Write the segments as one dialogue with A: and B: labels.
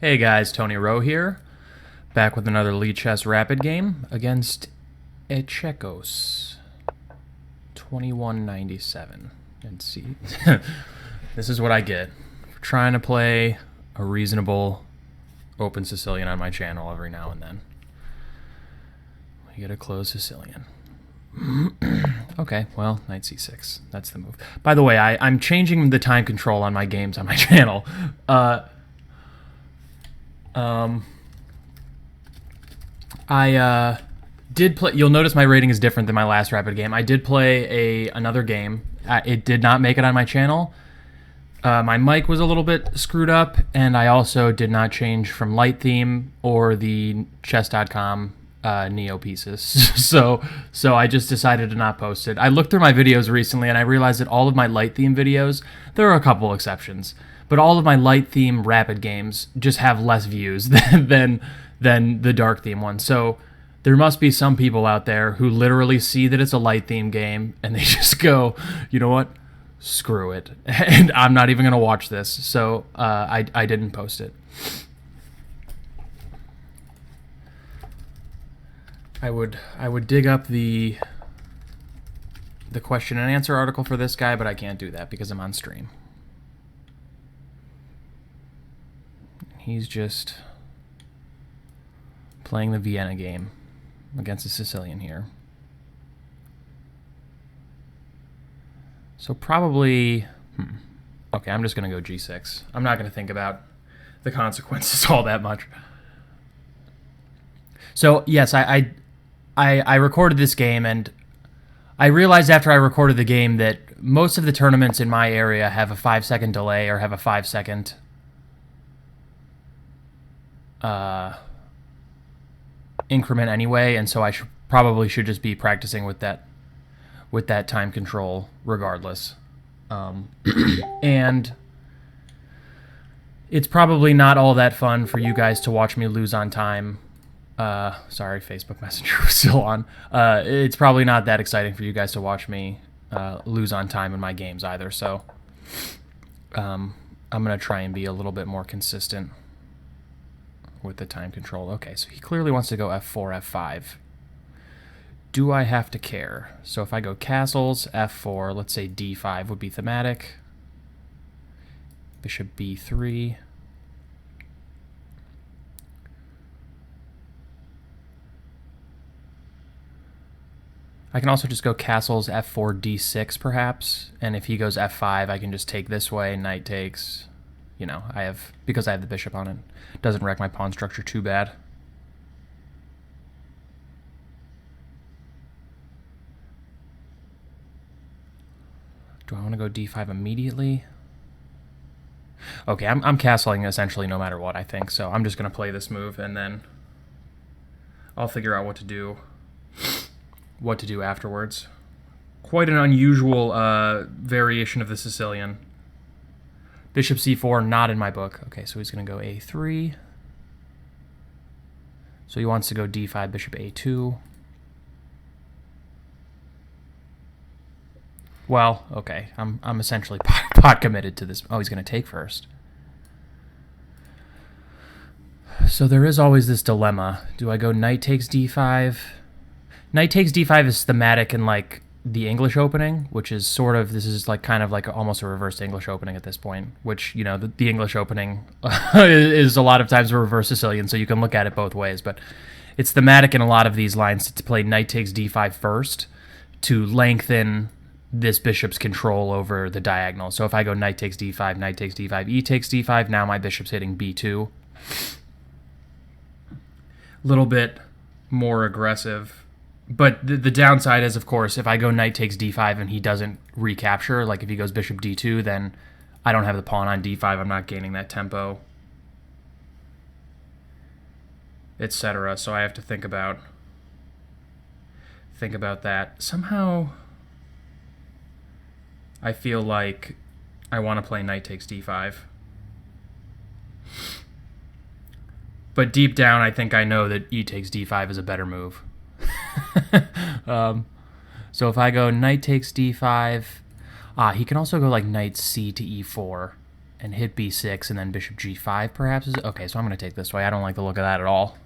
A: Hey guys, Tony Rowe here, back with another lead chess rapid game against echekos. 2197. And see, this is what I get for trying to play a reasonable open Sicilian on my channel every now and then. We get a closed Sicilian. Okay, well, knight c6. That's the move. By the way, I'm changing the time control on my games on my channel. I did play. You'll notice my rating is different than my last rapid game. I did play another game. It did not make it on my channel. My mic was a little bit screwed up, and I also did not change from light theme or the chess.com Neo pieces. so I just decided to not post it. I looked through my videos recently, and I realized that all of my light theme videos, there are a couple exceptions, but all of my light theme rapid games just have less views than the dark theme one. So there must be some people out there who literally see that it's a light theme game and they just go, you know what? Screw it. And I'm not even going to watch this. So I didn't post it. I would dig up the question and answer article for this guy, but I can't do that because I'm on stream. He's just playing the Vienna game against a Sicilian here. So probably, okay, I'm just going to go g6. I'm not going to think about the consequences all that much. So yes, I recorded this game, and I realized after I recorded the game that most of the tournaments in my area have a 5-second delay or have a 5-second increment anyway, and so I probably should just be practicing with that time control regardless. And it's probably not all that fun for you guys to watch me lose on time. Sorry, Facebook Messenger was still on. It's probably not that exciting for you guys to watch me lose on time in my games either, so I'm going to try and be a little bit more consistent with the time control. Okay, so he clearly wants to go f4, f5. Do I have to care? So if I go castles, f4, let's say d5 would be thematic. Bishop b3. I can also just go castles, f4, d6 perhaps, and if he goes f5, I can just take this way, knight takes. You know, because I have the bishop on it. Doesn't wreck my pawn structure too bad. Do I want to go d5 immediately? Okay, I'm castling essentially no matter what, I think, so I'm just going to play this move, and then I'll figure out what to do afterwards. Quite an unusual variation of the Sicilian. Bishop c4, not in my book. Okay, so he's going to go a3. So he wants to go d5, bishop a2. Well, okay, I'm essentially pot committed to this. Oh, he's going to take first. So there is always this dilemma. Do I go knight takes d5? Knight takes d5 is thematic in like the English opening, which is sort of, this is like kind of like almost a reverse English opening at this point, which, you know, the English opening is a lot of times a reverse Sicilian, so you can look at it both ways, but it's thematic in a lot of these lines to play knight takes d5 first to lengthen this bishop's control over the diagonal. So if I go knight takes d5, knight takes d5, e takes d5, now my bishop's hitting b2. A little bit more aggressive. But the downside is, of course, if I go knight takes d5 and he doesn't recapture, like if he goes bishop d2, then I don't have the pawn on d5. I'm not gaining that tempo, etc. So I have to think about that. Somehow, I feel like I want to play knight takes d5. But deep down, I think I know that e takes d5 is a better move. So if I go knight takes d5, he can also go like knight c to e4, and hit b6, and then bishop g5 perhaps. Okay, so I'm going to take this way. I don't like the look of that at all.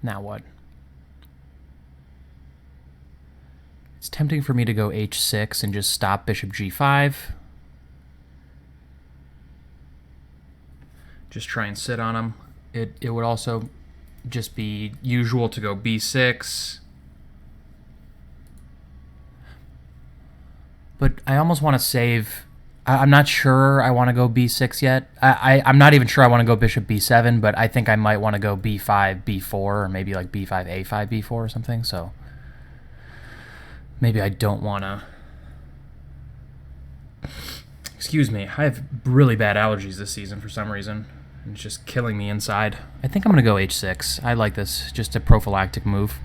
A: Now what? It's tempting for me to go h6 and just stop bishop g5. Just try and sit on him. It would also just be usual to go b6. But I almost want to save. I'm not sure I want to go b6 yet. I'm not even sure I want to go bishop b7, but I think I might want to go b5, b4, or maybe like b5, a5, b4 or something. So maybe I don't want to. Excuse me. I have really bad allergies this season for some reason. It's just killing me inside. I think I'm going to go h6. I like this. Just a prophylactic move.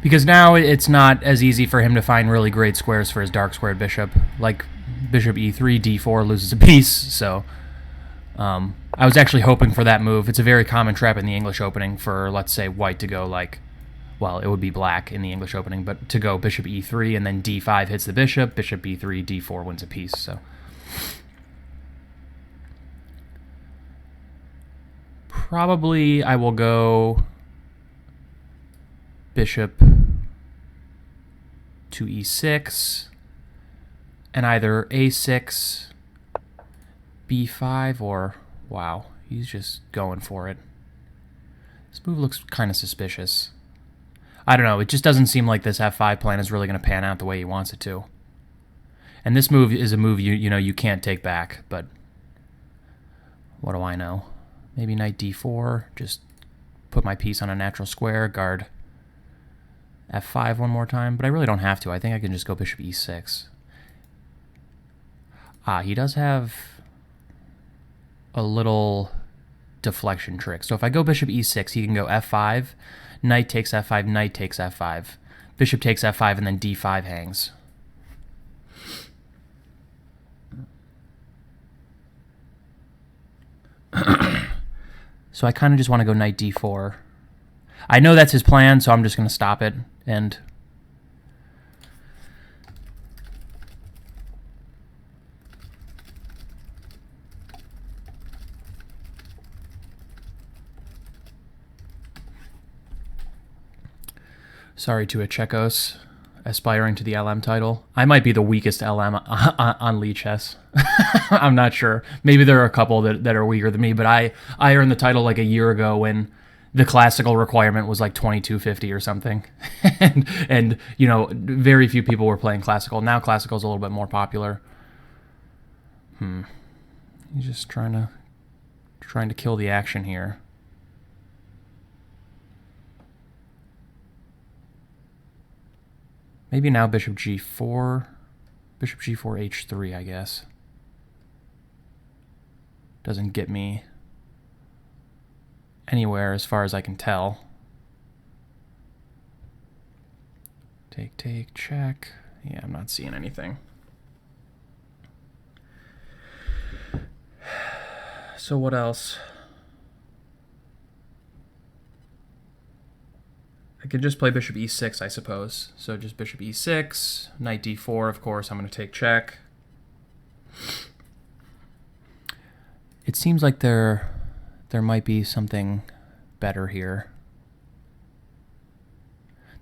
A: Because now it's not as easy for him to find really great squares for his dark squared bishop. Like bishop e3, d4 loses a piece. So I was actually hoping for that move. It's a very common trap in the English opening for, let's say, white to go like, well, it would be black in the English opening, but to go bishop e3 and then d5 hits the bishop, bishop e3, d4 wins a piece. So probably I will go bishop to e6 and either a6, b5, or wow, he's just going for it. This move looks kind of suspicious. I don't know, it just doesn't seem like this f5 plan is really going to pan out the way he wants it to. And this move is a move you can't take back, but what do I know? Maybe knight d4, just put my piece on a natural square, guard f5 one more time, but I really don't have to. I think I can just go bishop e6. He does have a little deflection trick. So if I go bishop e6, he can go f5, knight takes f5, knight takes f5, bishop takes f5, and then d5 hangs. So I kind of just want to go knight d4. I know that's his plan, so I'm just going to stop it. And sorry to echekos aspiring to the LM title. I might be the weakest LM on Lee Chess. I'm not sure. Maybe there are a couple that are weaker than me, but I earned the title like a year ago when the classical requirement was like 2250 or something. and very few people were playing classical. Now classical's a little bit more popular. He's just trying to kill the action here. Maybe now bishop g4, bishop g4 h3, I guess. Doesn't get me anywhere as far as I can tell. Take, check. Yeah, I'm not seeing anything. So what else? I could just play bishop e6, I suppose. So just bishop e6, knight d4, of course. I'm going to take check. It seems like there might be something better here.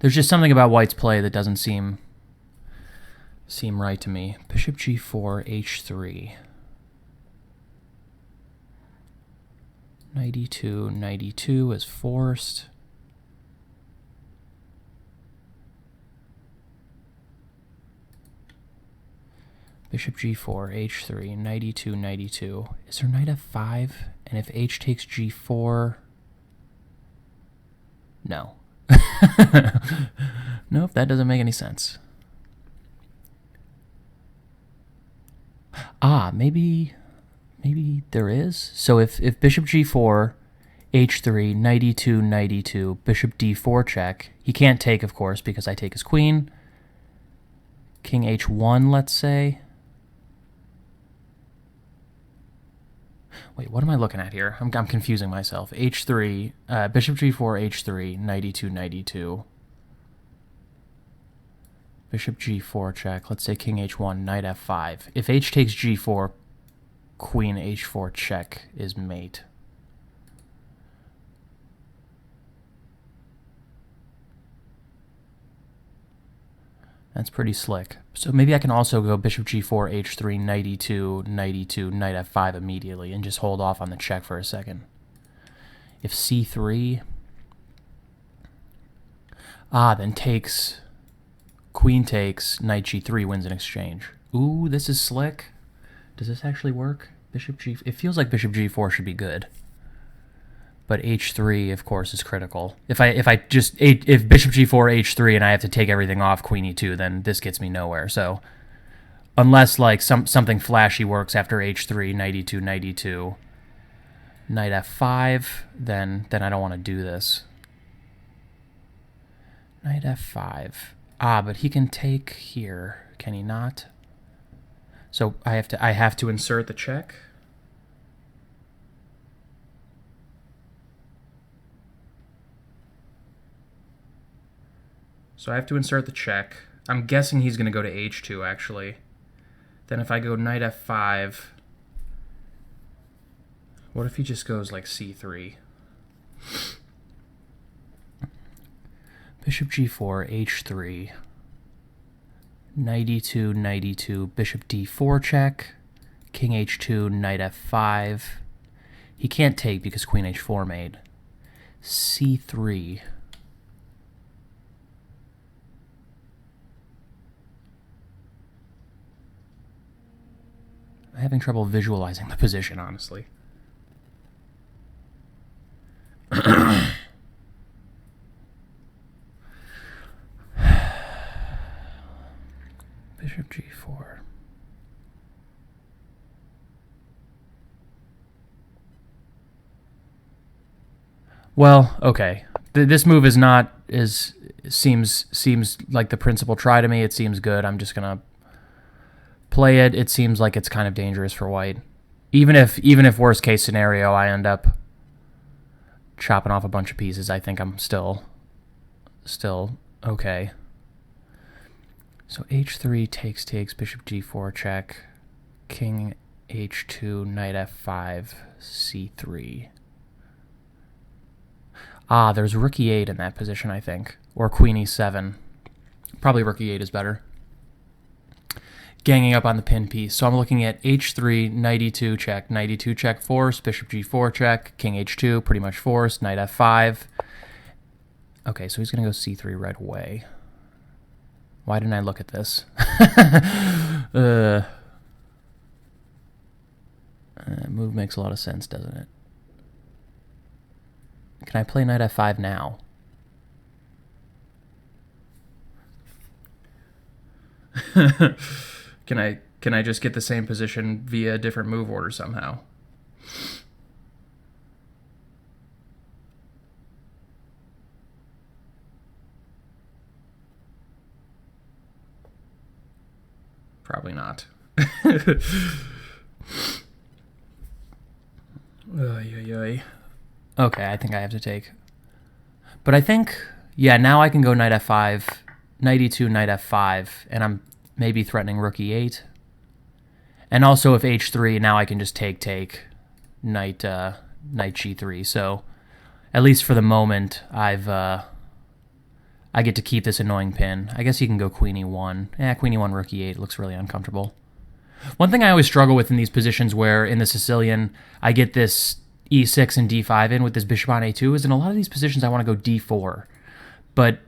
A: There's just something about white's play that doesn't seem right to me. Bishop g4, h3. Knight e2 is forced. Bishop g4, h3, knight e2. Is there knight f5? And if h takes g4... No. Nope, that doesn't make any sense. Maybe there is. So if bishop g4, h3, knight e2, bishop d4 check, he can't take, of course, because I take his queen. King h1, let's say. Wait, what am I looking at here? I'm confusing myself. H3, bishop G4, H3, knight E2, knight E2. Bishop G4 check. Let's say king H1, knight F5. If H takes G4, queen H4 check is mate. That's pretty slick. So maybe I can also go bishop G4, H3, knight E2, knight E2, knight F5 immediately and just hold off on the check for a second. If C3... then takes... Queen takes, knight G3 wins in exchange. Ooh, this is slick. Does this actually work? Bishop G... It feels like bishop G4 should be good. But H3, of course, is critical. If bishop G4, H3, and I have to take everything off queen E2, then this gets me nowhere. So unless like something flashy works after H3, knight E2, knight E2, knight F5, then I don't want to do this. Knight F5. But he can take here. Can he not? So I have to insert the check. So I have to insert the check. I'm guessing he's going to go to H2, actually. Then if I go knight F5, what if he just goes like C3? Bishop G4, H3, knight E2, knight E2, bishop D4 check, king H2, knight F5. He can't take because queen H4 made. C3. I'm having trouble visualizing the position, honestly. Bishop G4. Well, okay. This move is not seems like the principal try to me. It seems good. I'm just gonna play it. It seems like it's kind of dangerous for white. Even if worst case scenario I end up chopping off a bunch of pieces, I think I'm still okay. So H3 takes, bishop G4 check, king H2, knight F5, C3. There's rook E8 in that position, I think. Or queen E7. Probably rook E8 is better. Ganging up on the pin piece. So I'm looking at H3, knight E2 check forced, bishop G4 check, king H2 pretty much forced, knight F5. Okay, so he's going to go C3 right away. Why didn't I look at this? Move makes a lot of sense, doesn't it? Can I play knight F5 now? Can I just get the same position via a different move order somehow? Probably not. Okay, I think I have to take. But I think, yeah, now I can go knight F5, knight E2, knight F5, and I'm maybe threatening rook E8. And also if H3, now I can just take, knight G3. So at least for the moment, I get to keep this annoying pin. I guess you can go queen E1. Queen E1, rook E8 looks really uncomfortable. One thing I always struggle with in these positions where in the Sicilian I get this E6 and D5 in with this bishop on A2 is in a lot of these positions I want to go D4. But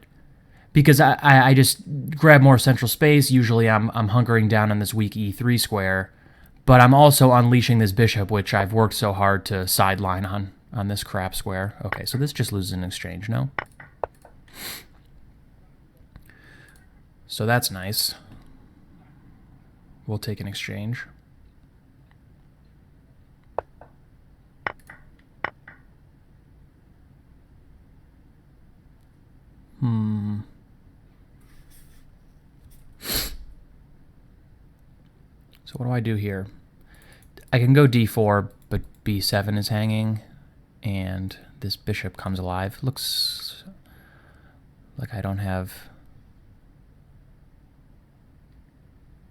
A: because I just grab more central space, usually I'm hunkering down on this weak E3 square, but I'm also unleashing this bishop, which I've worked so hard to sideline on this crap square. Okay, so this just loses an exchange, no? So that's nice. We'll take an exchange. So what do I do here? I can go D4, but b7 is hanging, and this bishop comes alive. Looks like I don't have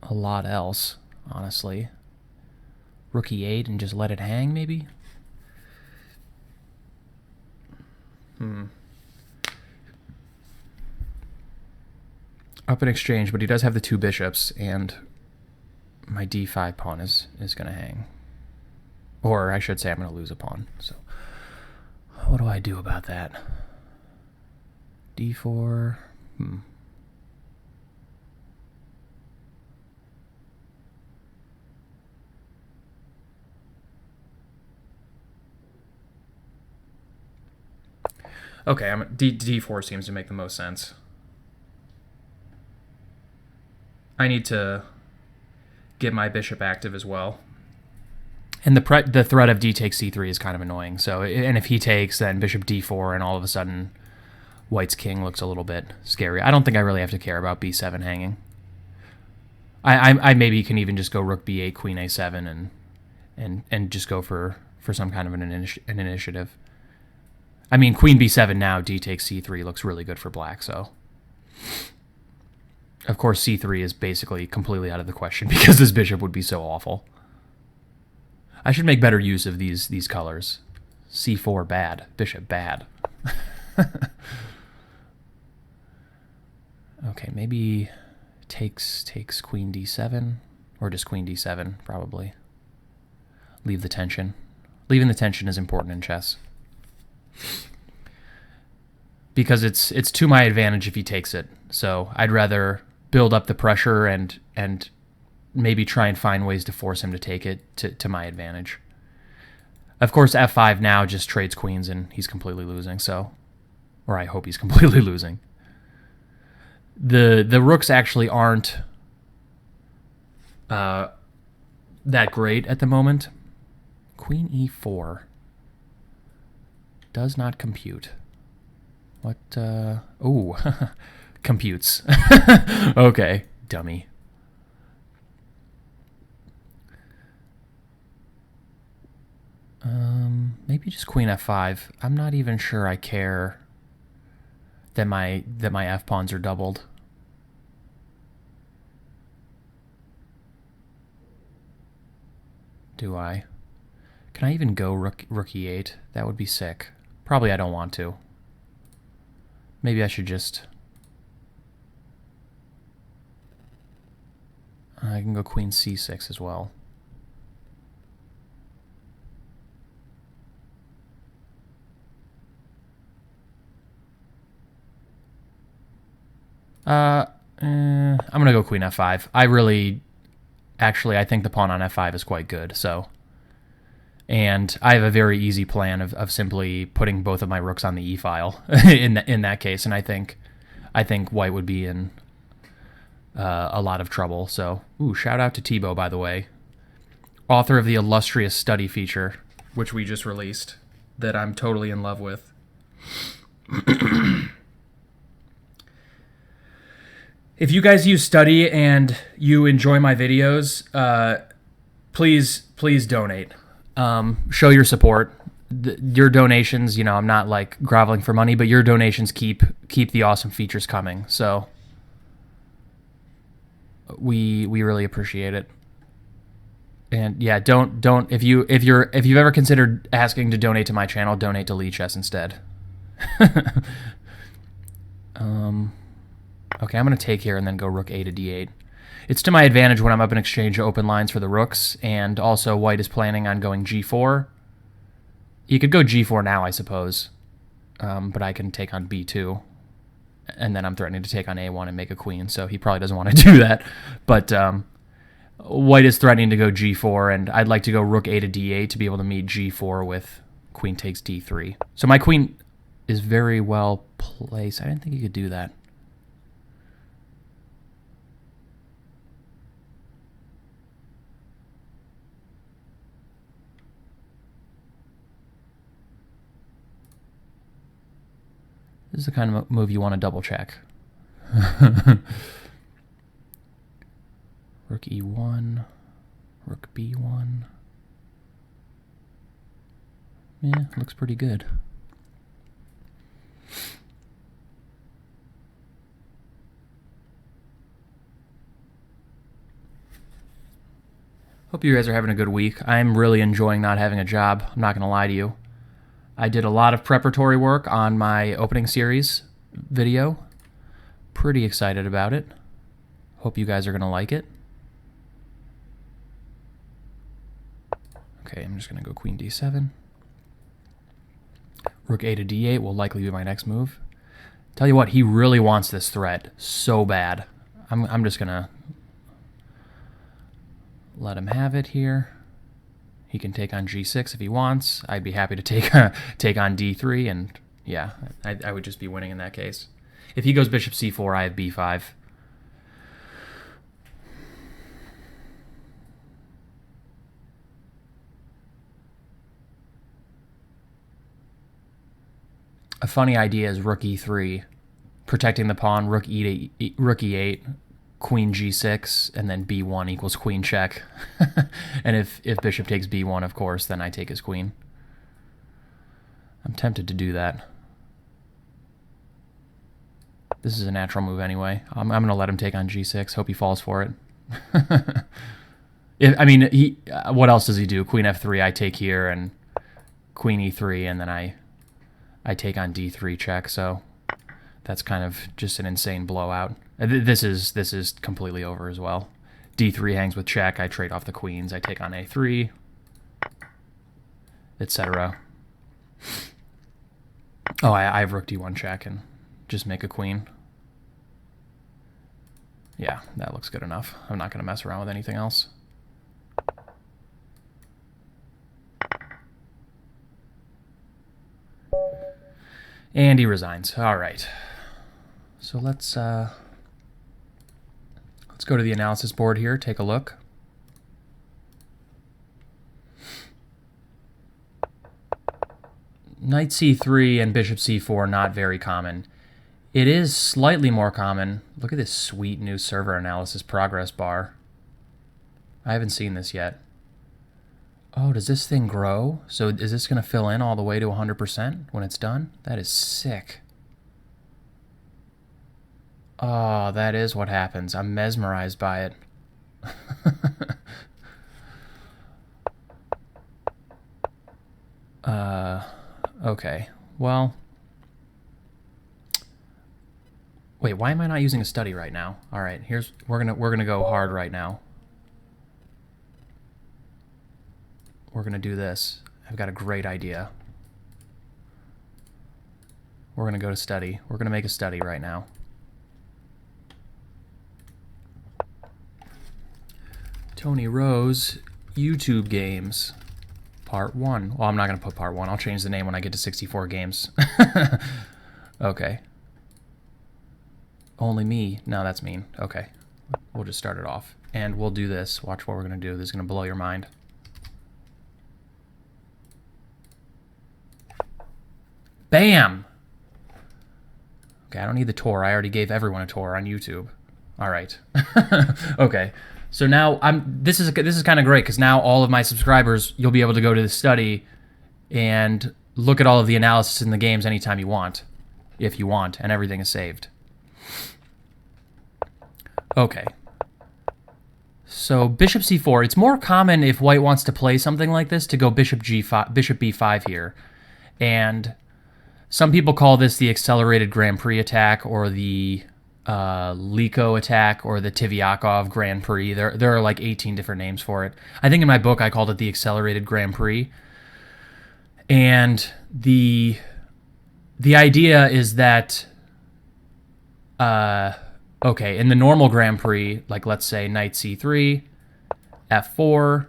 A: a lot else, honestly. Rook e8 and just let it hang, maybe? Up in exchange, but he does have the two bishops, and my d5 pawn is going to hang. Or I should say I'm going to lose a pawn. So what do I do about that? d4. Okay, d4 seems to make the most sense. I need to get my bishop active as well. And the threat of d takes c3 is kind of annoying. So, and if he takes, then bishop d4, and all of a sudden white's king looks a little bit scary. I don't think I really have to care about b7 hanging. I maybe can even just go rook b8, queen a7, and just go for some kind of an initiative. I mean, queen b7 now, d takes c3 looks really good for black, so... Of course, c3 is basically completely out of the question because this bishop would be so awful. I should make better use of these colors. c4 bad, bishop bad. Okay, maybe takes queen d7, or just queen d7 probably. Leave the tension. Leaving the tension is important in chess. Because it's to my advantage if he takes it. So I'd rather build up the pressure and maybe try and find ways to force him to take it to my advantage. Of course, f5 now just trades queens and he's completely losing, so... Or I hope he's completely losing. The rooks actually aren't that great at the moment. Queen e4 does not compute. What, oh, computes. Okay, dummy. Maybe just queen f5. I'm not even sure I care that my f pawns are doubled. Do I? Can I even go rook e8? That would be sick. Probably I don't want to. Maybe I should just... I can go queen c6 as well. I'm going to go queen f5. I think the pawn on f5 is quite good, so... And I have a very easy plan of simply putting both of my rooks on the e-file in that case, and I think white would be in a lot of trouble. So, ooh, shout out to Tebow, by the way, author of the illustrious study feature, which we just released, that I'm totally in love with. If you guys use study and you enjoy my videos, please donate. Show your support. Your donations, you know, I'm not like groveling for money, but your donations keep the awesome features coming. So we really appreciate it. And yeah, don't if you've ever considered asking to donate to my channel, donate to Lee Chess instead. Okay, I'm going to take here and then go rook a to d8. It's to my advantage when I'm up in exchange to open lines for the rooks, and also white is planning on going g4. You could go g4 now, I suppose, but I can take on b2, and then I'm threatening to take on a1 and make a queen, so he probably doesn't want to do that. But white is threatening to go g4, and I'd like to go rook a to d8 to be able to meet g4 with queen takes d3. So my queen is very well placed. I didn't think he could do that. This is the kind of move you want to double check. Rook e1, rook b1. Yeah, looks pretty good. Hope you guys are having a good week. I'm really enjoying not having a job. I'm not going to lie to you. I did a lot of preparatory work on my opening series video. Pretty excited about it. Hope you guys are going to like it. Okay, I'm just going to go queen d7. Rook a to d8 will likely be my next move. Tell you what, he really wants this threat so bad. I'm just going to let him have it here. He can take on g6 if he wants. I'd be happy to take on d3, and yeah, I would just be winning in that case. If he goes bishop c4, I have b5. A funny idea is rook e3, protecting the pawn, rook e8, queen g6, and then b1 equals queen check. And if bishop takes b1, of course, then I take his queen. I'm tempted to do that. This is a natural move anyway. I'm going to let him take on g6. Hope he falls for it. What else does he do? Queen f3, I take here, and queen e3, and then I take on d3 check, so that's kind of just an insane blowout. This is completely over as well. d3 hangs with check, I trade off the queens, I take on a3, etc. Oh, I have rook d1 check and just make a queen. Yeah, that looks good enough. I'm not going to mess around with anything else. And he resigns. All right. So let's go to the analysis board here, take a look. Knight c3 and bishop c4 not very common. It is slightly more common. Look at this sweet new server analysis progress bar. I haven't seen this yet. Oh, does this thing grow? So is this going to fill in all the way to 100% when it's done? That is sick. Oh, that is what happens. I'm mesmerized by it. Okay. Well, wait, why am I not using a study right now? All right, we're gonna go hard right now. We're gonna do this. I've got a great idea. We're gonna go to study. We're gonna make a study right now. Tony Rose YouTube games. Part 1. Well, I'm not going to put part 1. I'll change the name when I get to 64 games. Okay. Only me. No, that's mean. Okay. We'll just start it off. And we'll do this. Watch what we're going to do. This is going to blow your mind. Bam! Okay, I don't need the tour. I already gave everyone a tour on YouTube. All right. Okay. So now this is kind of great because now all of my subscribers, you'll be able to go to the study and look at all of the analysis in the games anytime you want, if you want, and everything is saved. Okay. So bishop c4, it's more common if white wants to play something like this to go bishop g5, bishop b5 here. And some people call this the accelerated Grand Prix attack or the Liko attack or the Tiviakov Grand Prix. There are like 18 different names for it. I think in my book I called it the accelerated Grand Prix. And the idea is that okay, in the normal Grand Prix, like let's say knight c3, f4,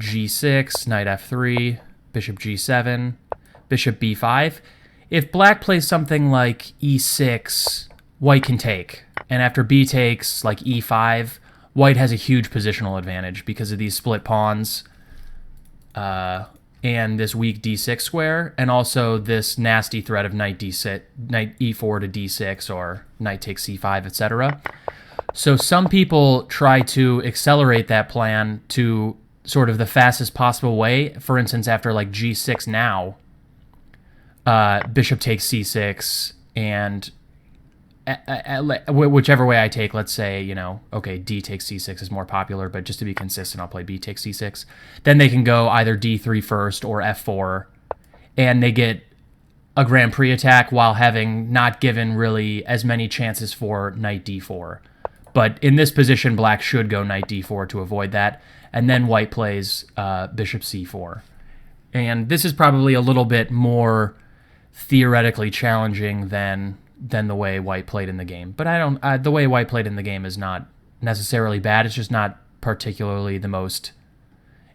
A: g6, knight f3, bishop g7, bishop b5. If black plays something like e6, white can take. And after b takes, like e5, white has a huge positional advantage because of these split pawns and this weak d6 square, and also this nasty threat of knight e4 to d6 or knight takes c5, etc. So some people try to accelerate that plan to sort of the fastest possible way. For instance, after like g6 now, bishop takes c6, and whichever way I take, let's say, you know, okay, d takes c6 is more popular, but just to be consistent, I'll play b takes c6. Then they can go either d3 first or f4, and they get a Grand Prix attack while having not given really as many chances for knight d4. But in this position, black should go knight d4 to avoid that, and then white plays bishop c4. And this is probably a little bit more theoretically challenging than the way white played in the game. But the way white played in the game is not necessarily bad. It's just not particularly the most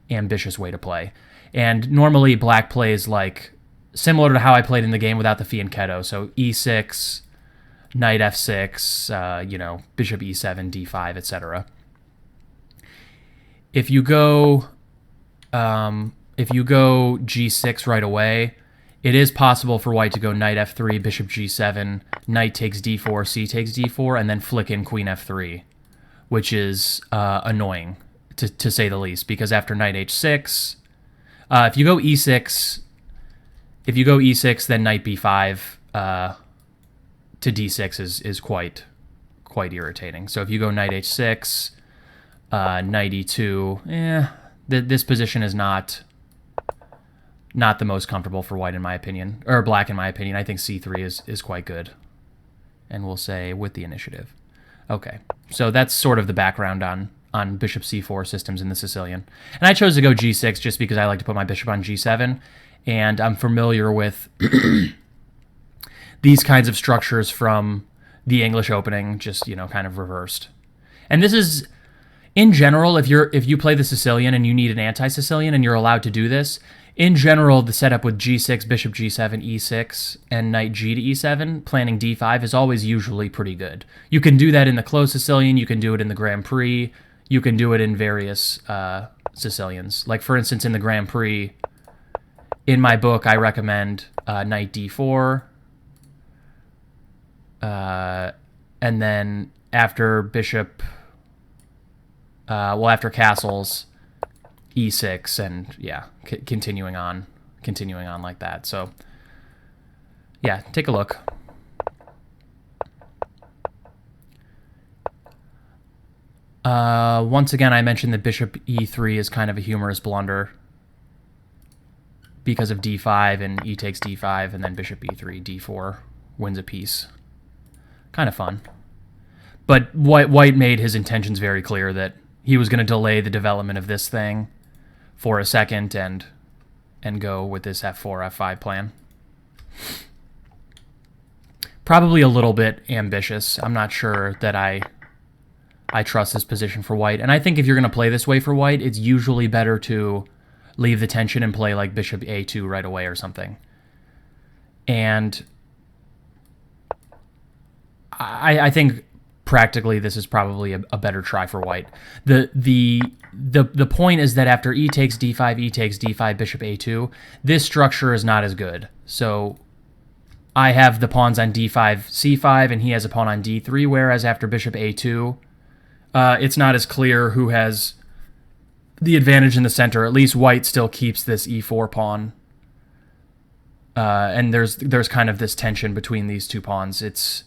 A: ambitious way to play. And normally black plays like similar to how I played in the game without the fianchetto. So e6, knight f6, you know, bishop e7, d5, etc. If you go g6 right away, it is possible for white to go knight f3, bishop g7, knight takes d4, c takes d4, and then flick in queen f3, which is annoying, to say the least, because after knight h6, if you go e6, then knight b5 to d6 is quite irritating. So if you go knight h6, knight e2, this position is not the most comfortable for white in my opinion, or black in my opinion. I think c3 is quite good, and we'll say with the initiative. Okay, so that's sort of the background on bishop c4 systems in the Sicilian. And I chose to go g6 just because I like to put my bishop on g7, and I'm familiar with these kinds of structures from the English opening, just, you know, kind of reversed. And this is, in general, if you play the Sicilian and you need an anti-Sicilian and you're allowed to do this, in general, the setup with g6, bishop g7, e6, and knight g to e7, planning d5 is always usually pretty good. You can do that in the closed Sicilian, you can do it in the Grand Prix, you can do it in various Sicilians. Like, for instance, in the Grand Prix, in my book, I recommend knight d4, and then after bishop, after castles, e6, and yeah, continuing on like that. So yeah, take a look. Once again, I mentioned that bishop e3 is kind of a humorous blunder because of d5 and e takes d5, and then bishop e3, d4 wins a piece. Kind of fun. But white made his intentions very clear that he was going to delay the development of this thing for a second and go with this f4, f5 plan. Probably a little bit ambitious. I'm not sure that I trust this position for white. And I think if you're going to play this way for white, it's usually better to leave the tension and play like bishop a2 right away or something. And I think practically this is probably a better try for white. The point is that after e takes d5, bishop a2, this structure is not as good. So I have the pawns on d5, c5, and he has a pawn on d3, whereas after bishop a2, it's not as clear who has the advantage in the center. At least white still keeps this e4 pawn. And there's kind of this tension between these two pawns. It's,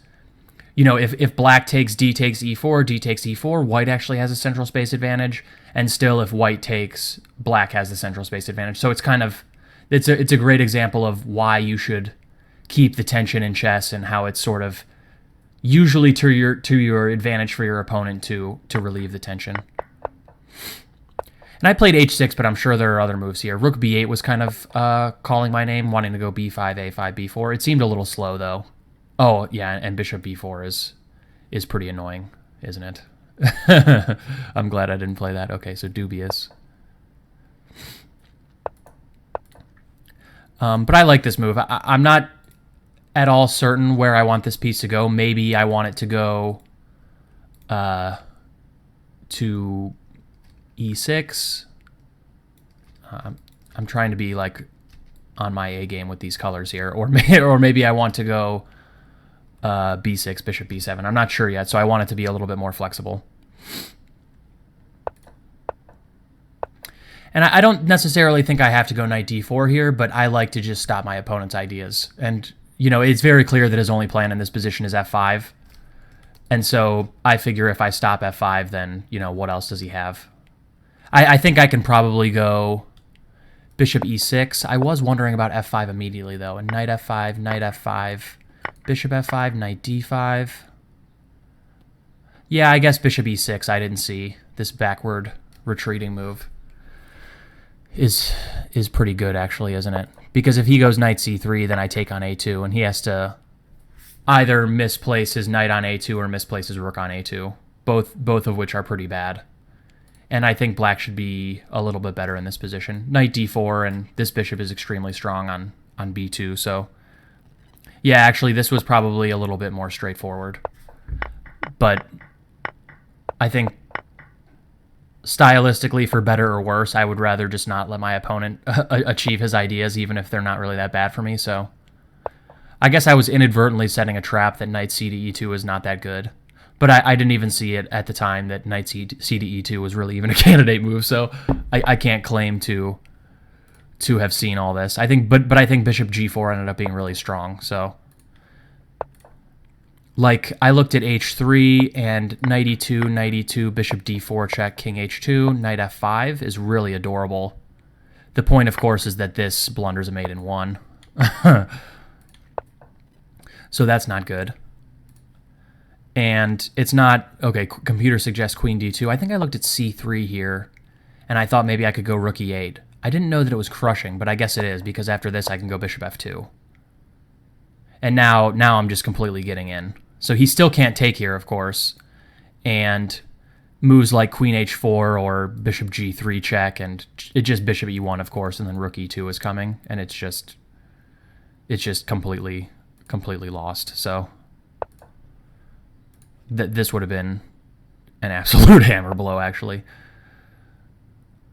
A: you know, if black takes d takes e4, white actually has a central space advantage, and still if white takes, black has the central space advantage. So it's kind of, it's a great example of why you should keep the tension in chess and how it's sort of usually to your advantage for your opponent to relieve the tension. And I played h6, but I'm sure there are other moves here. Rook b8 was kind of calling my name, wanting to go b5, a5, b4. It seemed a little slow, though. Oh, yeah, and bishop b4 is pretty annoying, isn't it? I'm glad I didn't play that. Okay, so dubious. But I like this move. I'm not at all certain where I want this piece to go. Maybe I want it to go to e6. I'm trying to be like on my A game with these colors here, or maybe I want to go b6, bishop b7. I'm not sure yet, so I want it to be a little bit more flexible. And I don't necessarily think I have to go knight d4 here, but I like to just stop my opponent's ideas. And, it's very clear that his only plan in this position is f5. And so I figure if I stop f5, then, what else does he have? I think I can probably go bishop e6. I was wondering about f5 immediately, though. And knight f5, bishop f5, knight d5. Yeah, I guess bishop e6. I didn't see this backward retreating move. Is pretty good, actually, isn't it? Because if he goes knight c3, then I take on a2, and he has to either misplace his knight on a2 or misplace his rook on a2, both of which are pretty bad. And I think black should be a little bit better in this position. Knight d4, and this bishop is extremely strong on b2, so... Yeah, actually, this was probably a little bit more straightforward. But I think stylistically, for better or worse, I would rather just not let my opponent achieve his ideas, even if they're not really that bad for me. So I guess I was inadvertently setting a trap that knight c to e2 is not that good. But I didn't even see it at the time that knight c to e2 was really even a candidate move. So I can't claim to have seen all this. I think, but I think bishop g4 ended up being really strong. So, like, I looked at h3 and knight e2, bishop d4 check, king h2, knight f5 is really adorable. The point, of course, is that this blunders a mate in one. So that's not good. And it's not, okay, computer suggests queen d2. I think I looked at c3 here, and I thought maybe I could go rook e8. I didn't know that it was crushing, but I guess it is, because after this I can go bishop f2. And now I'm just completely getting in. So he still can't take here, of course, and moves like queen h4 or bishop g3 check, and it just bishop e1, of course, and then rook e2 is coming, and it's just completely lost. So this would have been an absolute hammer blow, actually.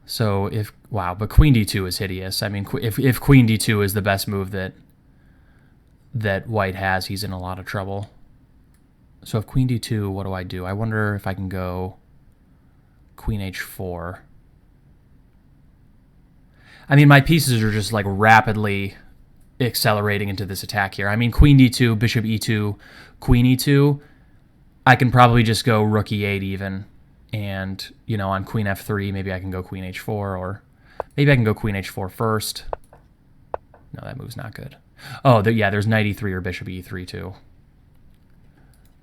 A: So but queen d2 is hideous. I mean, if queen d2 is the best move that white has, he's in a lot of trouble. So if queen d2, what do I do? I wonder if I can go queen h4. I mean, my pieces are just like rapidly accelerating into this attack here. I mean, queen d2, bishop e2, queen e2. I can probably just go rook e8 even. And, on queen f3, maybe I can go queen h4, or maybe I can go queen h4 first. No, that move's not good. Oh, yeah, there's knight e3 or bishop e3 too.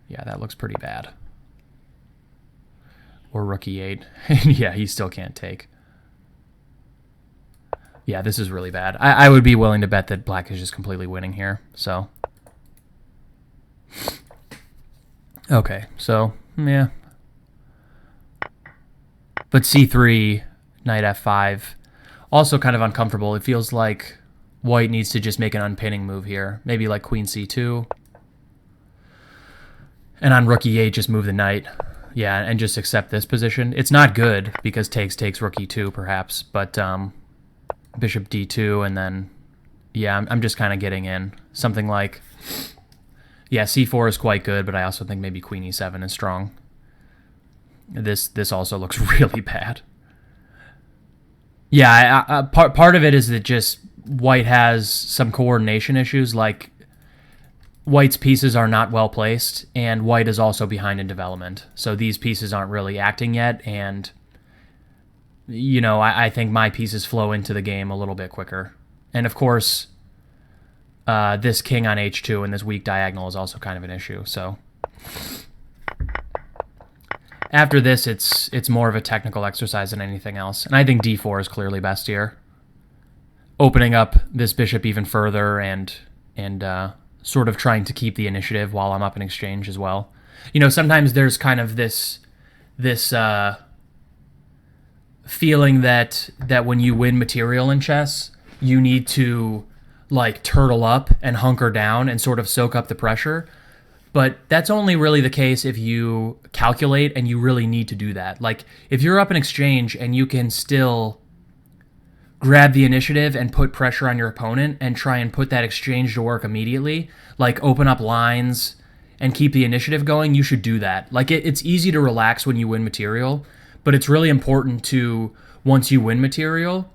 A: Yeah, that looks pretty bad. Or rook e8. Yeah, he still can't take. Yeah, this is really bad. I would be willing to bet that black is just completely winning here. So, okay, so, yeah. But c3, knight f5, also kind of uncomfortable. It feels like white needs to just make an unpinning move here. Maybe like queen c2. And on rook e8, just move the knight. Yeah, and just accept this position. It's not good, because takes rook e2, perhaps. But bishop d2, and then, yeah, I'm just kind of getting in. Something like, yeah, c4 is quite good, but I also think maybe queen e7 is strong. This also looks really bad. Yeah, part of it is that just white has some coordination issues, like white's pieces are not well placed, and white is also behind in development. So these pieces aren't really acting yet, and, I think my pieces flow into the game a little bit quicker. And, of course, this king on h2 and this weak diagonal is also kind of an issue, so... After this, it's more of a technical exercise than anything else. And I think d4 is clearly best here. Opening up this bishop even further and sort of trying to keep the initiative while I'm up in exchange as well. Sometimes there's kind of this feeling that when you win material in chess, you need to like turtle up and hunker down and sort of soak up the pressure. But that's only really the case if you calculate and you really need to do that. Like, if you're up in exchange and you can still grab the initiative and put pressure on your opponent and try and put that exchange to work immediately, like open up lines and keep the initiative going, you should do that. Like, it's easy to relax when you win material, but it's really important to once you win material,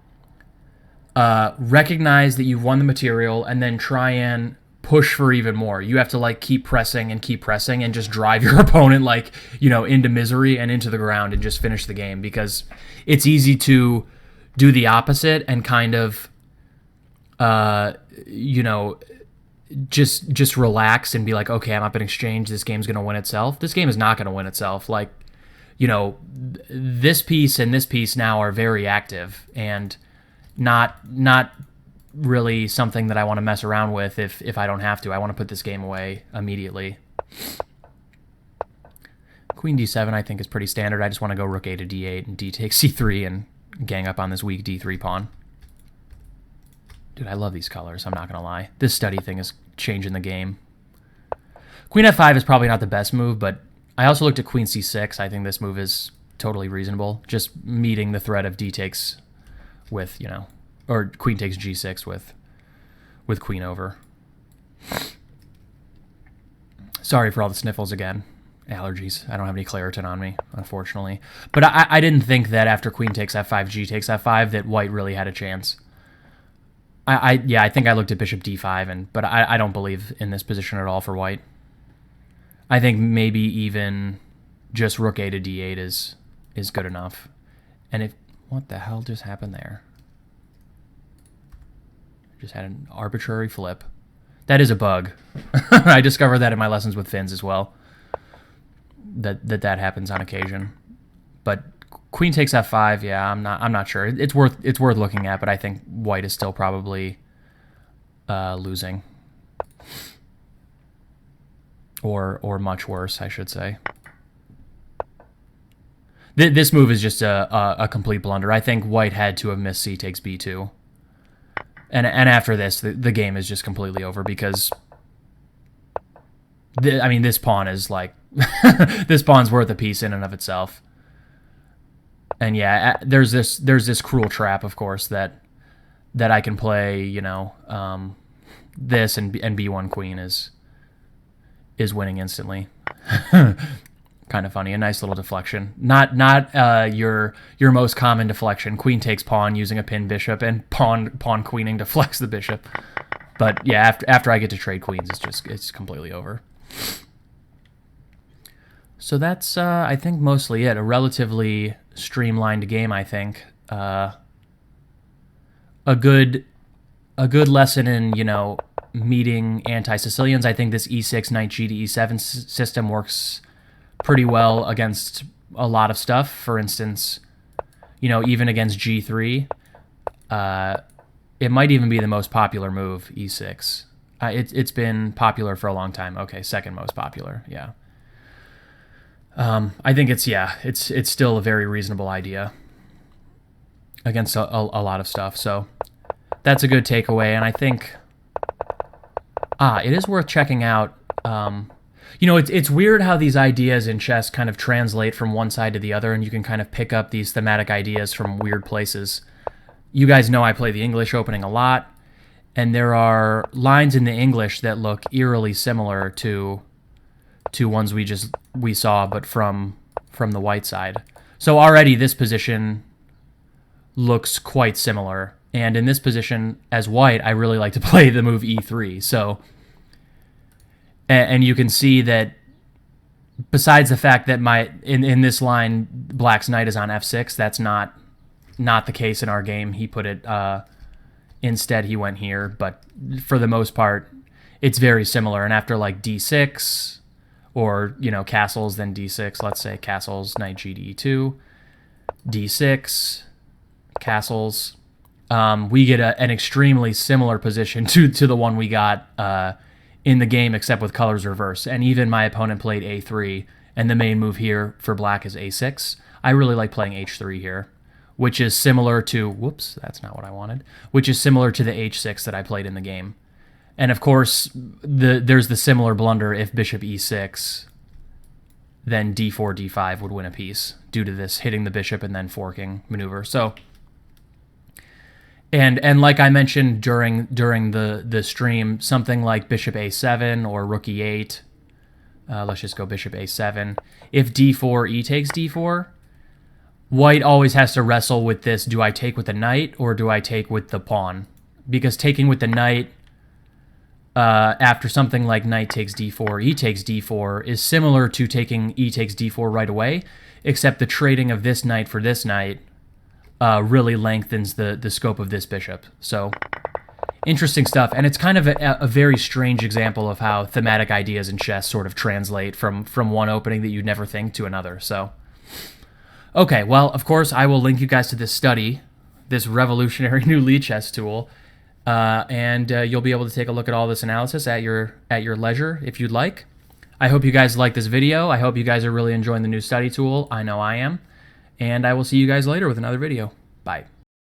A: recognize that you've won the material and then try and push for even more. You have to like keep pressing and just drive your opponent like, into misery and into the ground and just finish the game, because it's easy to do the opposite and kind of just relax and be like, okay, I'm up in exchange, this game's going to win itself. This game is not going to win itself. Like, this piece and this piece now are very active and not really something that I want to mess around with if I don't have to. I want to put this game away immediately. Queen d7 I think is pretty standard. I just want to go rook a to d8 and d takes c3 and gang up on this weak d3 pawn. Dude, I love these colors, I'm not going to lie. This study thing is changing the game. Queen f5 is probably not the best move, but I also looked at queen c6. I think this move is totally reasonable. Just meeting the threat of d takes with, or queen takes g6 with queen over. Sorry for all the sniffles again. Allergies. I don't have any Claritin on me, unfortunately. But I didn't think that after queen takes f5, g takes f5, that white really had a chance. I think I looked at bishop d5, but I don't believe in this position at all for white. I think maybe even just rook a to d8 is good enough. And what the hell just happened there? Just had an arbitrary flip. That is a bug. I discovered that in my lessons with Finns as well. That happens on occasion. But queen takes f5, yeah, I'm not sure. It's worth looking at, but I think white is still probably losing. Or much worse, I should say. This move is just a complete blunder. I think white had to have missed c takes b2. And after this, the game is just completely over, because this pawn is like this pawn's worth a piece in and of itself. And yeah, there's this cruel trap, of course, that I can play. This and b1 queen is winning instantly. Kind of funny. A nice little deflection. Not your most common deflection. Queen takes pawn using a pinned bishop, and pawn queening deflects the bishop. But yeah, after I get to trade queens, it's completely over. So that's I think mostly it. A relatively streamlined game, I think. A good lesson in meeting anti-Sicilians. I think this e6 knight g to e7 system works pretty well against a lot of stuff. For instance, even against g3, it might even be the most popular move, e6. It's been popular for a long time. Okay, second most popular, yeah. I think it's still a very reasonable idea against a lot of stuff. So that's a good takeaway, and I think it is worth checking out. It's weird how these ideas in chess kind of translate from one side to the other, and you can kind of pick up these thematic ideas from weird places. You guys know I play the English opening a lot, and there are lines in the English that look eerily similar to ones we saw, but from the white side. So already this position looks quite similar, and in this position as white, I really like to play the move e3. So. And you can see that besides the fact that in this line, black's knight is on f6, that's not the case in our game. He put it, instead he went here, but for the most part, it's very similar. And after like d6, or, castles, then d6, let's say castles, knight g to e2, d6, castles, we get an extremely similar position to the one we got in the game, except with colors reversed. And even my opponent played a3, and the main move here for black is a6. I really like playing h3 here, which is similar to, whoops, that's not what I wanted, which is similar to the h6 that I played in the game. And of course, there's the similar blunder: if bishop e6, then d4, d5 would win a piece due to this hitting the bishop and then forking maneuver. So, and like I mentioned during the stream, something like bishop a7 or rook e8. Let's just go bishop a7. If d4, e takes d4, White always has to wrestle with this, do I take with the knight or do I take with the pawn? Because taking with the knight after something like knight takes d4, e takes d4 is similar to taking e takes d4 right away, except the trading of this knight for this knight really lengthens the scope of this bishop. So interesting stuff, and it's kind of a very strange example of how thematic ideas in chess sort of translate from one opening that you'd never think to another. So, okay, well, of course, I will link you guys to this study, this revolutionary new Lichess tool, and you'll be able to take a look at all this analysis at your leisure if you'd like. I hope you guys like this video. I hope you guys are really enjoying the new study tool. I know I am. And I will see you guys later with another video. Bye.